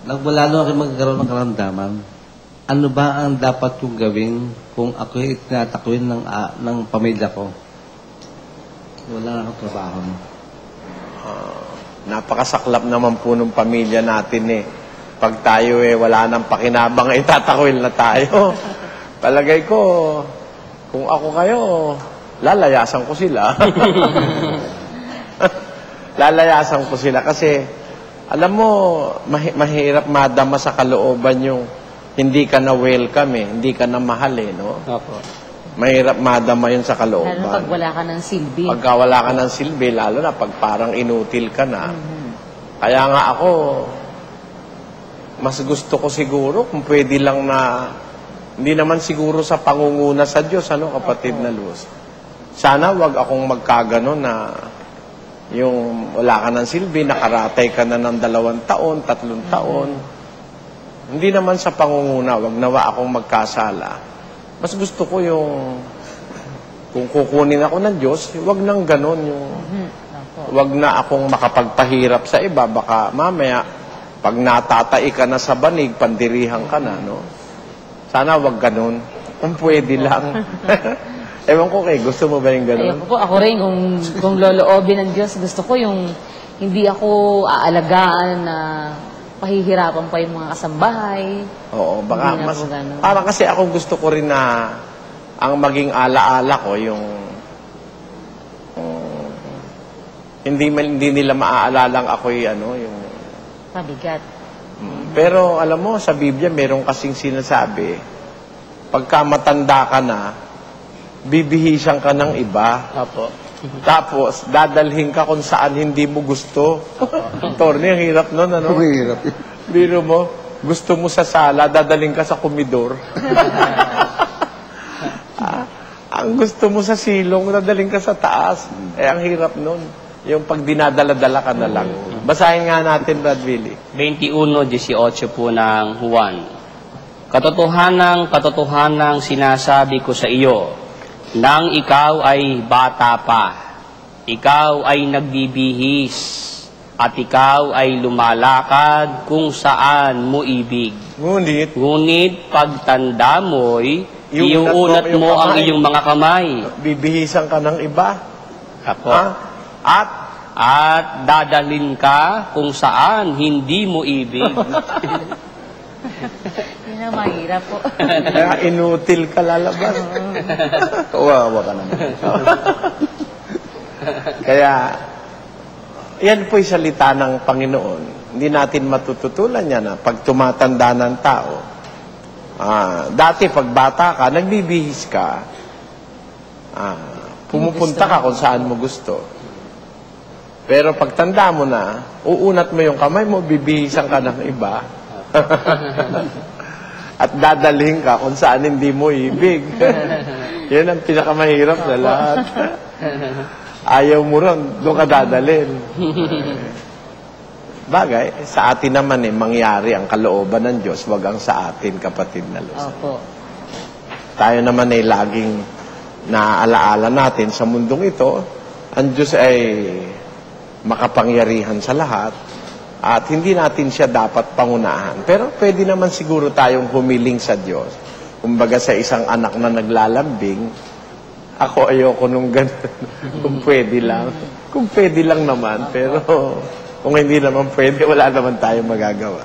Nagmula nung ako magkaroon ng karamdaman, ano ba ang dapat kong gawin kung ako'y tinatakwin ng pamilya ko? Wala na akong trabaho. Napakasaklap naman po ng pamilya natin eh. Pag tayo wala nang pakinabang, tatakwil na tayo. Palagay ko, kung ako kayo, lalayasan ko sila. Lalayasan ko sila kasi, alam mo, mahirap madama sa kalooban yung hindi ka na welcome hindi ka na mahal no? Opo. Mahirap madama yun sa kalooban. Lalo pag wala ka ng silbi. Pagka wala ka ng silbi, lalo na pag parang inutil ka na. Kaya nga ako, mas gusto ko siguro kung pwede lang na, hindi naman siguro sa pangunguna sa Diyos, kapatid na Luz. Sana wag akong magkagano na yung wala ka ng silbi, nakaratay ka na ng 2 taon, 3 taon. Hindi naman sa pangunguna, wag nawa akong magkasala. Mas gusto ko yung, kung kukunin ako ng Diyos, wag nang ganon yung, wag na akong makapagpahirap sa iba, baka mamaya, pag natatay ka na sa banig, pandirihan ka na, no? Sana wag ganon. Kung pwede lang. Ewan ko gusto mo ba yung ganon? Ayoko po, ako rin, kung loloobin ng Diyos, gusto ko yung hindi ako aalagaan na pahihirapan pa yung mga kasambahay. Oo, baka mas, parang kasi ako gusto ko rin na ang maging alaala ko yung hindi nila maaalalang ako'y yung mabigat. Pero alam mo, sa Biblia meron kasing sinasabi, pagka matanda ka na, bibihisan ka ng iba. Opo. Tapos, dadalhin ka kung saan hindi mo gusto. Torne, ang hirap nun, ano? Ang hirap. Biro mo, gusto mo sa sala, dadalhin ka sa komedor. Ang gusto mo sa silong, dadalhin ka sa taas. Ang hirap nun. Yung pag dinadala-dala ka na lang. Basahin nga natin, Brad Willie. 21:18 po ng Juan. Katotohanang sinasabi ko sa iyo, nang ikaw ay bata pa, ikaw ay nagbibihis, at ikaw ay lumalakad kung saan mo ibig. Ngunit pagtanda mo'y iuunat mo ang iyong mga kamay. Bibihisan ka ng iba. Apo. At dadalhin ka kung saan hindi mo ibig. Yun ang mahirap po. Kaya inutil ka lalabas. Kawawa ka naman. Kaya, yan po'y salita ng Panginoon. Hindi natin matututulan yan na pag tumatanda ng tao. Dati pag bata ka, nagbibihis ka, pumupunta ka kung saan mo gusto. Pero pag tanda mo na, uunat mo yung kamay mo, bibihisan ka ng iba. At dadalhin ka kung saan hindi mo ibig. Yan ang pinakamahirap na lahat. Ayaw mo ron, doon ka dadalhin. Bagay, sa atin naman mangyari ang kalooban ng Diyos, wag ang sa atin, kapatid na Luz. Opo. Tayo naman laging naaalaala natin sa mundong ito, ang Diyos ay makapangyarihan sa lahat at hindi natin siya dapat pangunahan. Pero pwede naman siguro tayong humiling sa Diyos. Kumbaga sa isang anak na naglalambing, ako ayoko nung ganun. Kung pwede lang. Kung pwede lang naman. Pero kung hindi naman pwede, wala naman tayong magagawa.